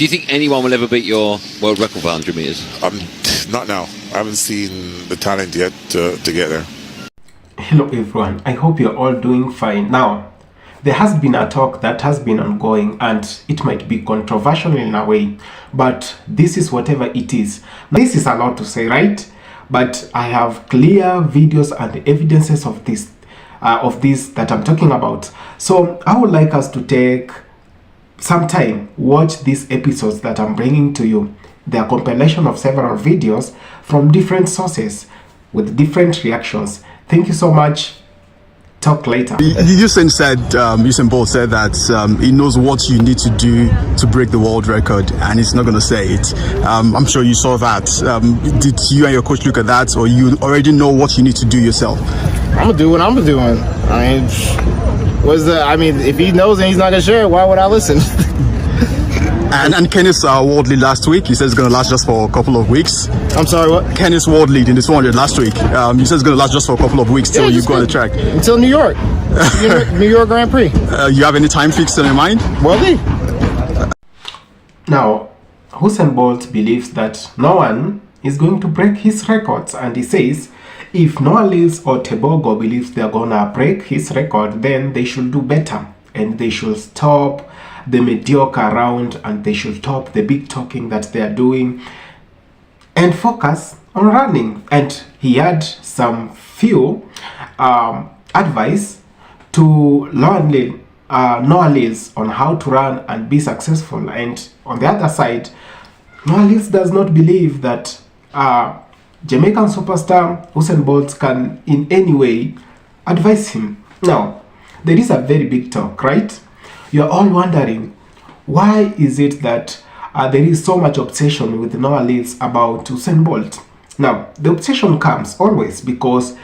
Do you think anyone will ever beat your world record for 100 metres? Not now. I haven't seen the talent yet to get there. Hello everyone, I hope you're all doing fine. Now, there has been a talk that has been ongoing and it might be controversial in a way, but this is whatever it is. This is a lot to say, right? But I have clear videos and evidences of this that I'm talking about. So I would like us to take some time, watch these episodes that I'm bringing to you. They are compilation of several videos from different sources with different reactions. Thank you so much. Talk later. Usain Bolt said that he knows what you need to do to break the world record, and he's not going to say it. I'm sure you saw that. Did you and your coach look at that, or you already know what you need to do yourself? I'm gonna do what I'm doing. If he knows and he's not gonna share it, why would I listen? And Kenneth's world lead last week, he says it's going to last just for a couple of weeks. I'm sorry, what? Kenneth's world lead in the 200 last week, he says it's going to last just for a couple of weeks till you go on the track. Until New York. New York Grand Prix. You have any time fixed in your mind? Well, now, Usain Bolt believes that no one is going to break his records, and he says if Noah Lyles or Tebogo believes they're gonna break his record, then they should do better and they should stop the mediocre round and they should stop the big talking that they are doing and focus on running. And he had some few advice to Noah Lyles on how to run and be successful. And on the other side, Noah Lyles does not believe that Jamaican superstar Usain Bolt can in any way advise him. Now, there is a very big talk, right? You're all wondering, why is it that there is so much obsession with Noah Lyles about Usain Bolt? Now, the obsession comes always because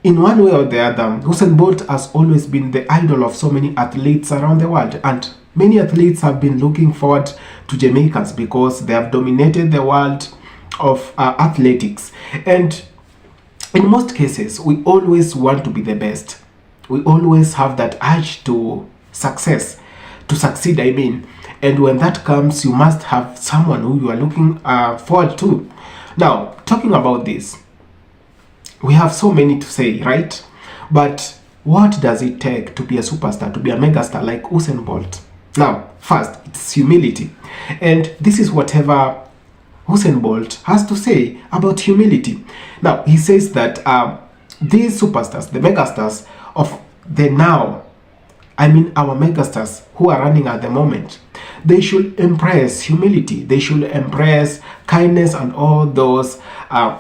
in one way or the other, Usain Bolt has always been the idol of so many athletes around the world, and many athletes have been looking forward to Jamaicans because they have dominated the world of athletics. And in most cases, we always want to be the best. We always have that urge to succeed, I mean. And when that comes, you must have someone who you are looking forward to. Now, talking about this, we have so many to say, right? But what does it take to be a superstar, to be a megastar like Usain Bolt? Now, first, it's humility. And this is whatever Usain Bolt has to say about humility. Now, he says that these superstars, the megastars of the now, our megastars who are running at the moment, they should embrace humility. They should embrace kindness and all those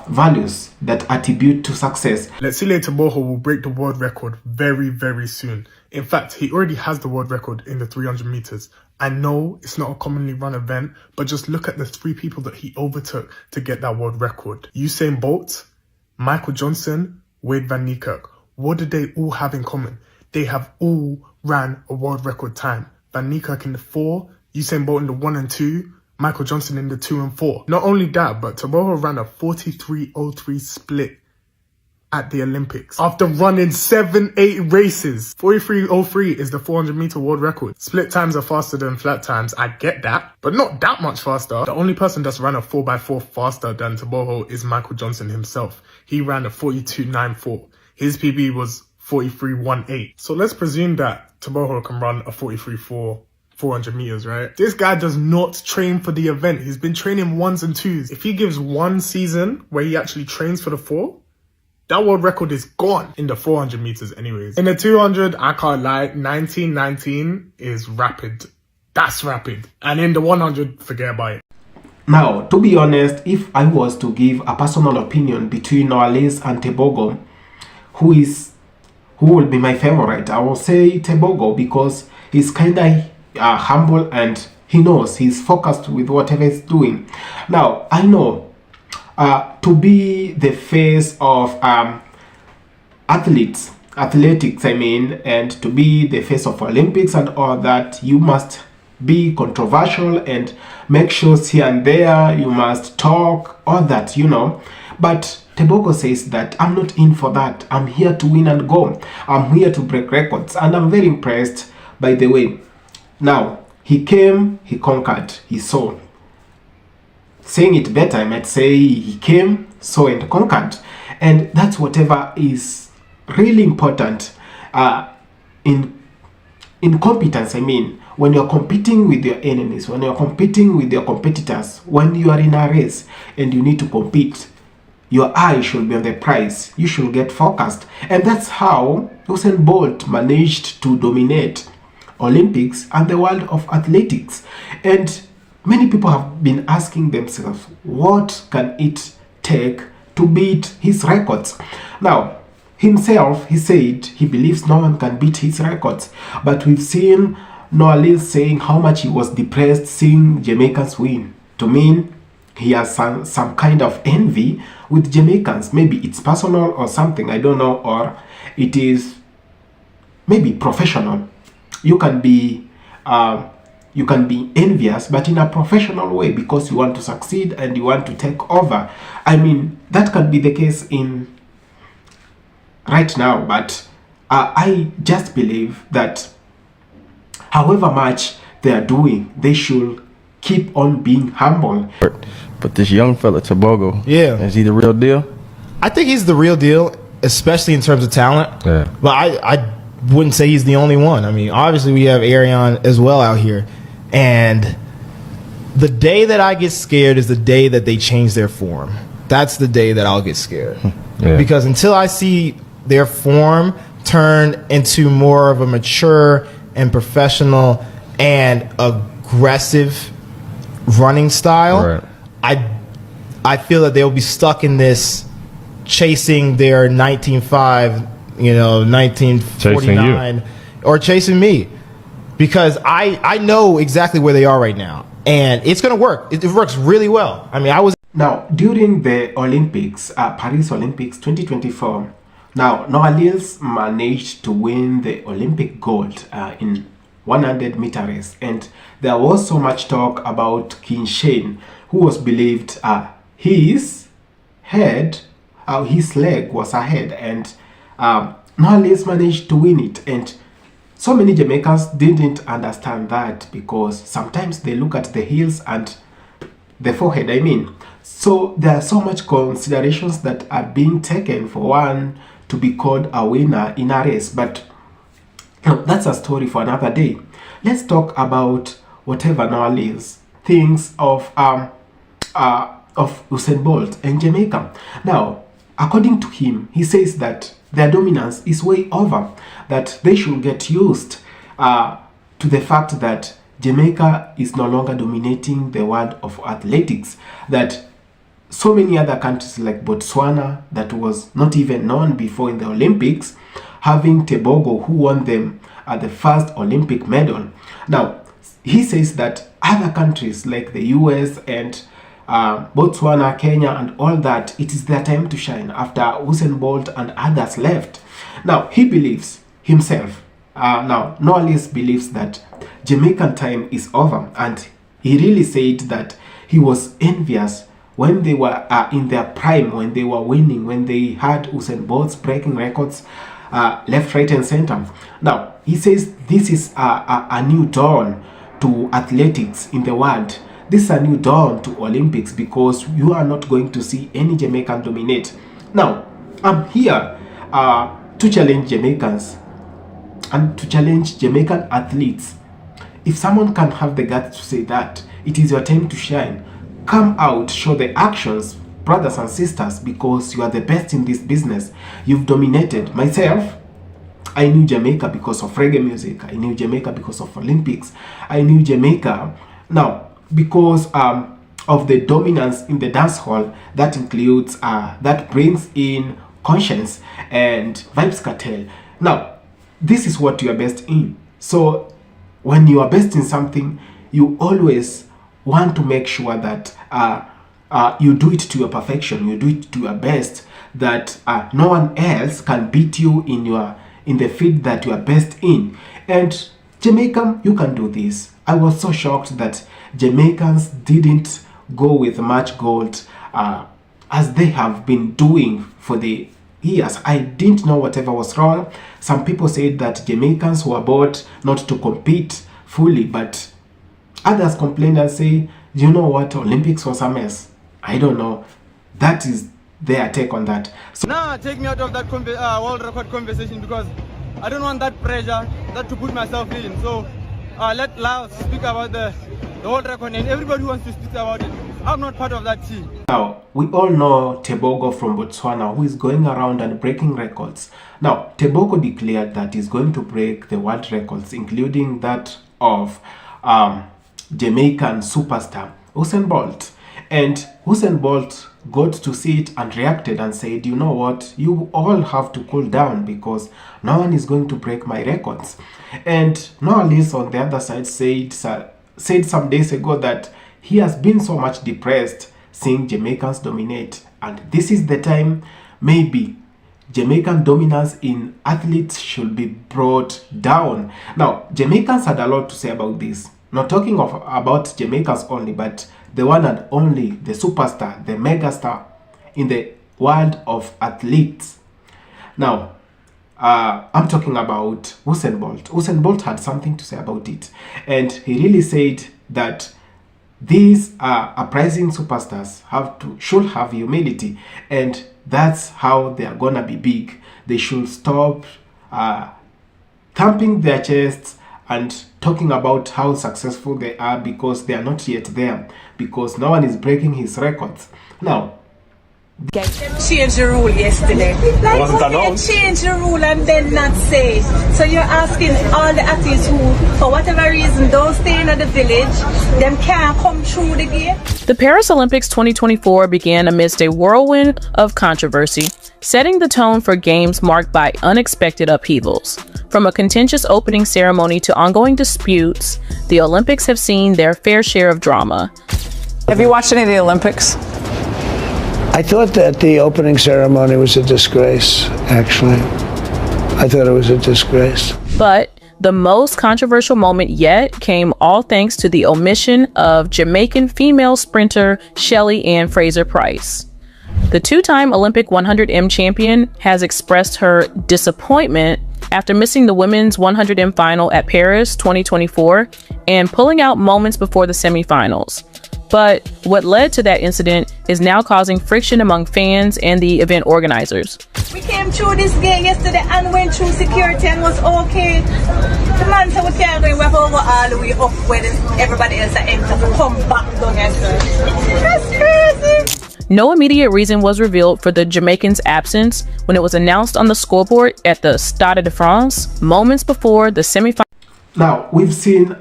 values that attribute to success. Letsile Tebogo will break the world record very, very soon. In fact, he already has the world record in the 300 meters. I know it's not a commonly run event, but just look at the three people that he overtook to get that world record. Usain Bolt, Michael Johnson, Wade Van Niekerk. What did they all have in common? They have all ran a world record time. Van Niekerk in the 4, Usain Bolt in the 1 and 2, Michael Johnson in the 2 and 4. Not only that, but Tebogo ran a 43.03 split at the Olympics after running 7-8 races. 43.03 is the 400 meter world record. Split times are faster than flat times. I get that, but not that much faster. The only person that's ran a 4x4 faster than Tebogo is Michael Johnson himself. He ran a 42.94. His PB was 43.18. So let's presume that Tebogo can run a 43.4 400 meters, right? This guy does not train for the event. He's been training 1s and 2s. If he gives one season where he actually trains for the 4, that world record is gone in the 400 meters anyways. In the 200, I can't lie, 1919 is rapid. That's rapid. And in the 100, forget about it. Now, to be honest, if I was to give a personal opinion between Noah Lyles and Tebogo, who will be my favorite, I will say Tebogo because he's kind of humble and he knows he's focused with whatever he's doing. Now, I know to be the face of athletics, and to be the face of Olympics and all that, you must be controversial and make shows here and there. You must talk, all that, But Tebogo says that I'm not in for that. I'm here to win and go. I'm here to break records. And I'm very impressed, by the way. Now, he came, he conquered, he saw. Saying it better, I might say he came, saw, and conquered. And that's whatever is really important in competence. I mean, when you're competing with your enemies, when you're competing with your competitors, when you are in a race and you need to compete, your eye should be on the prize. You should get focused. And that's how Usain Bolt managed to dominate Olympics and the world of athletics. And many people have been asking themselves, what can it take to beat his records? Now, himself, he said he believes no one can beat his records. But we've seen Noah Lyle saying how much he was depressed seeing Jamaicans win. To me, he has some kind of envy with Jamaicans. Maybe it's personal or something, I don't know, or it is maybe professional. You can be envious, but in a professional way, because you want to succeed and you want to take over. I mean, that can be the case in right now, but I just believe that however much they are doing, they should keep on being humble. But this young fella, Tebogo, Yeah. is he the real deal? I think he's the real deal, especially in terms of talent. Yeah. But I wouldn't say he's the only one. I mean, obviously we have Arion as well out here. And the day that I get scared is the day that they change their form. That's the day that I'll get scared. Yeah. Because until I see their form turn into more of a mature and professional and aggressive running style, Right. I feel that they'll be stuck in this chasing their 1905, 1949, or chasing me, because I know exactly where they are right now, and it's going to work. It works really well. I mean, Now, during the Olympics, Paris Olympics 2024, now Noah Lyle managed to win the Olympic gold in 100-meter race, and there was so much talk about King Shane, who was believed his leg was ahead, and Noah Lyle managed to win it. And so many Jamaicans didn't understand that, because sometimes they look at the heels and the forehead, I mean. So there are so much considerations that are being taken for one to be called a winner in a race. But that's a story for another day. Let's talk about whatever Noah Lyle thinks of Usain Bolt and Jamaica. Now, according to him, he says that their dominance is way over, that they should get used to the fact that Jamaica is no longer dominating the world of athletics, that so many other countries like Botswana, that was not even known before in the Olympics, having Tebogo, who won them the first Olympic medal. Now, he says that other countries like the US and Botswana, Kenya, and all that, it is their time to shine after Usain Bolt and others left. Now, he believes himself, Noah Lyle believes that Jamaican time is over, and he really said that he was envious when they were in their prime, when they were winning, when they had Usain Bolt's breaking records left, right, and center. Now, he says this is a new dawn to athletics in the world. This is a new dawn to Olympics, because you are not going to see any Jamaican dominate. Now, I'm here to challenge Jamaicans and to challenge Jamaican athletes. If someone can have the guts to say that it is your time to shine, come out, show the actions, brothers and sisters, because you are the best in this business. You've dominated. Myself, I knew Jamaica because of reggae music. I knew Jamaica because of Olympics. I knew Jamaica now because of the dominance in the dance hall. That includes that brings in Conscience and Vibes Cartel. Now, this is what you are best in. So when you are best in something, you always want to make sure that you do it to your perfection, you do it to your best, that no one else can beat you in the field that you are best in. And Jamaica, you can do this. I was so shocked that Jamaicans didn't go with much gold as they have been doing for the years. I didn't know whatever was wrong. Some people said that Jamaicans were bought not to compete fully, but others complained and say, you know what, Olympics was a mess. I don't know. That is their take on that. So nah, take me out of that world record conversation, because I don't want that pressure that to put myself in. So let Lyles speak about the world record, and everybody wants to speak about it. I'm not part of that team. Now, we all know Tebogo from Botswana, who is going around and breaking records. Now, Tebogo declared that he's going to break the world records, including that of Jamaican superstar Usain Bolt. And Usain Bolt got to see it and reacted and said, you know what, you all have to cool down, because no one is going to break my records. And Noah Lyle on the other side said some days ago that he has been so much depressed seeing Jamaicans dominate, and this is the time maybe Jamaican dominance in athletes should be brought down. Now, Jamaicans had a lot to say about this. Not talking about Jamaicans only, but the one and only, the superstar, the megastar in the world of athletes. Now, I'm talking about Usain Bolt. Usain Bolt had something to say about it, and he really said that these uprising superstars should have humility, and that's how they are gonna be big. They should stop thumping their chests and talking about how successful they are, because they are not yet there, because no one is breaking his records. Now, changed the rule yesterday. Like, how can you change the rule and then not say? So you're asking all the athletes who, for whatever reason, don't stay in the village, them can't come through the gate. The Paris Olympics 2024 began amidst a whirlwind of controversy, setting the tone for games marked by unexpected upheavals. From a contentious opening ceremony to ongoing disputes, the Olympics have seen their fair share of drama. Have you watched any of the Olympics? I thought that the opening ceremony was a disgrace, actually. I thought it was a disgrace. But the most controversial moment yet came all thanks to the omission of Jamaican female sprinter Shelly Ann Fraser-Pryce. The two-time Olympic 100M champion has expressed her disappointment after missing the women's 100M final at Paris 2024 and pulling out moments before the semifinals. But what led to that incident is now causing friction among fans and the event organizers. We came through this gate yesterday and went through security and was okay. The man said we can't go, we have to go all the way up where everybody else are enter to come back down here. That's crazy. No immediate reason was revealed for the Jamaicans' absence when it was announced on the scoreboard at the Stade de France moments before the semifinal. Now, we've seen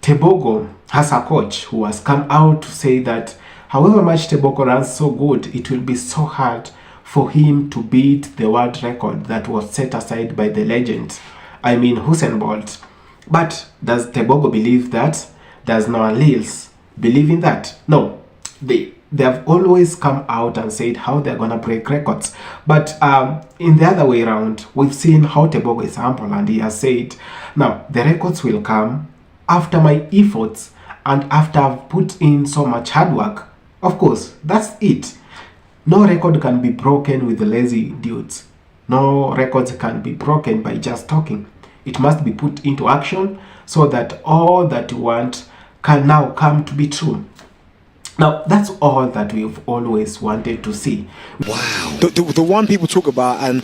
Tebogo has a coach who has come out to say that however much Tebogo runs so good, it will be so hard for him to beat the world record that was set aside by the legend, I mean Usain Bolt. But does Tebogo believe that? Does Noah Lyle believe in that? No. They have always come out and said how they're gonna break records, but in the other way around, we've seen how Tebogo is humble, and he has said, now the records will come after my efforts and after I've put in so much hard work. Of course, that's it. No record can be broken with the lazy dudes. No records can be broken by just talking. It must be put into action so that all that you want can now come to be true. Now, that's all that we've always wanted to see. Wow. The one people talk about, and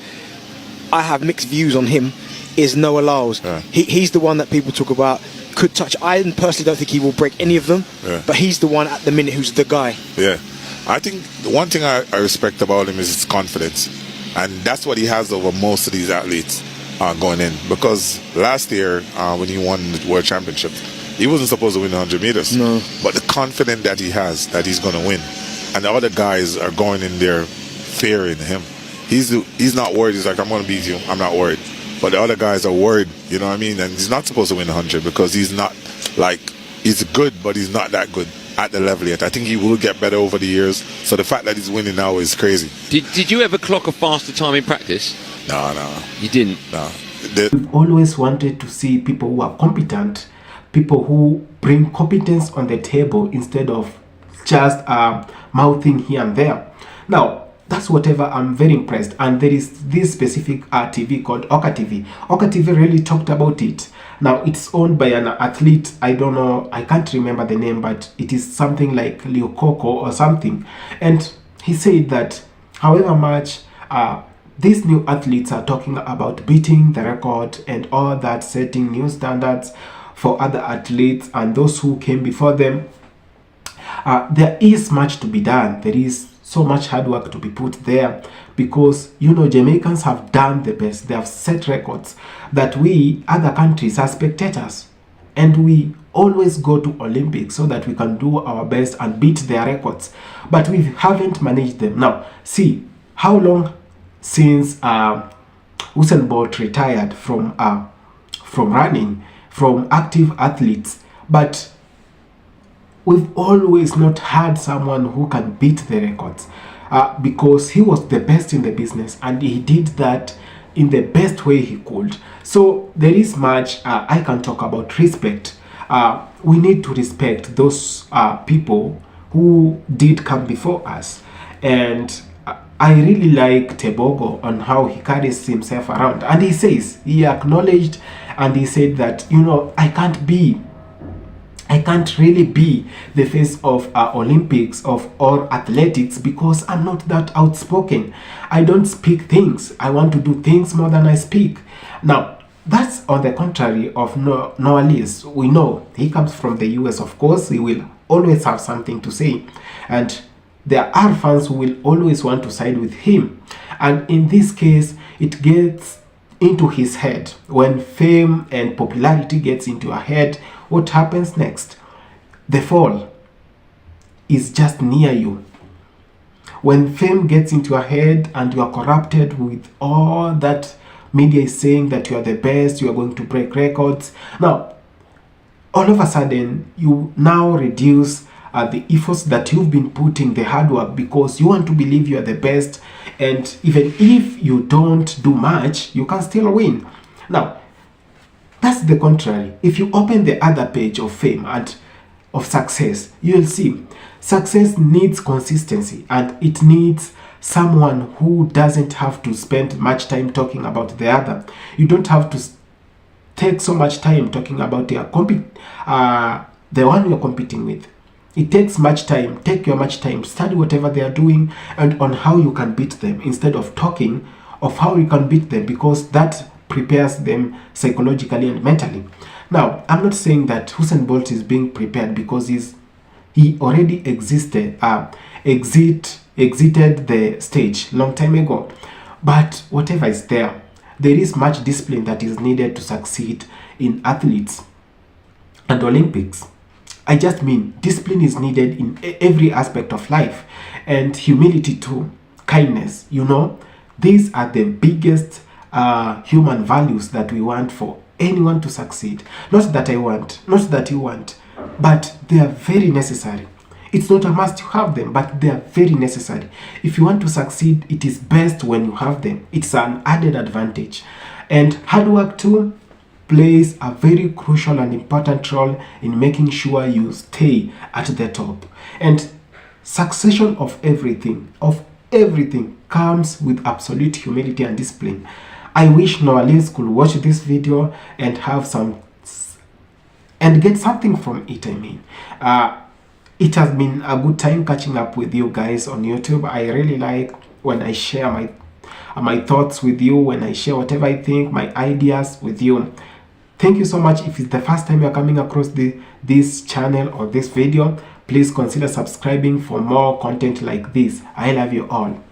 I have mixed views on him, is Noah Lyles. Yeah. He's the one that people talk about, could touch. I personally don't think he will break any of them, but he's the one at the minute who's the guy. Yeah. I think the one thing I respect about him is his confidence. And that's what he has over most of these athletes going in. Because last year, when he won the World Championship, he wasn't supposed to win 100 meters. No. But the confidence that he has, that he's going to win. And the other guys are going in there fearing him. He's not worried. He's like, I'm going to beat you. I'm not worried. But the other guys are worried, you know what I mean? And he's not supposed to win 100 because he's not, like, he's good, but he's not that good at the level yet. I think he will get better over the years. So the fact that he's winning now is crazy. Did you ever clock a faster time in practice? No. You didn't? No. We've always wanted to see people who are competent, people who bring competence on the table instead of just mouthing here and there. Now, that's whatever I'm very impressed. And there is this specific TV called Oka TV. Oka TV really talked about it. Now it's owned by an athlete, I don't know, I can't remember the name, but it is something like Leo Coco or something. And he said that however much these new athletes are talking about beating the record and all that, setting new standards for other athletes and those who came before them, there is much to be done. There is so much hard work to be put there, because you know Jamaicans have done the best. They have set records that we other countries are spectators, and we always go to Olympics so that we can do our best and beat their records, but we haven't managed them. Now see how long since Usain Bolt retired from running, from active athletes, but we've always not had someone who can beat the records, because he was the best in the business and he did that in the best way he could. So there is much I can talk about respect. We need to respect those people who did come before us. And I really like Tebogo on how he carries himself around. And he acknowledged and he said that, you know, I can't really be the face of Olympics or athletics, because I'm not that outspoken. I don't speak things. I want to do things more than I speak. Now, that's on the contrary of Noah Lyle. We know he comes from the US, of course. He will always have something to say. And there are fans who will always want to side with him. And in this case, it gets into his head. When fame and popularity gets into your head, what happens next? The fall is just near you. When fame gets into your head and you are corrupted with all that media is saying that you are the best, you are going to break records. Now, all of a sudden, you now reduce the efforts that you've been putting, the hard work, because you want to believe you are the best. And even if you don't do much, you can still win. Now, that's the contrary. If you open the other page of fame and of success, you'll see success needs consistency, and it needs someone who doesn't have to spend much time talking about the other. You don't have to take so much time talking about the one you're competing with. It takes much time. Take your much time. Study whatever they are doing and on how you can beat them, instead of talking of how you can beat them, because that prepares them psychologically and mentally. Now, I'm not saying that Usain Bolt is being prepared because he already exited the stage long time ago. But whatever is there is much discipline that is needed to succeed in athletes and Olympics. I just mean discipline is needed in every aspect of life, and humility too, kindness. You know, these are the biggest human values that we want for anyone to succeed. Not that I want, not that you want, but they are very necessary. It's not a must to have them, but they are very necessary. If you want to succeed, it is best when you have them. It's an added advantage. And hard work too plays a very crucial and important role in making sure you stay at the top. And succession of everything comes with absolute humility and discipline. I wish Noah Lyle could watch this video and have and get something from it. I mean, it has been a good time catching up with you guys on YouTube. I really like when I share my thoughts with you, when I share whatever I think, my ideas with you. Thank you so much. If it's the first time you're coming across this channel or this video, please consider subscribing for more content like this. I love you all.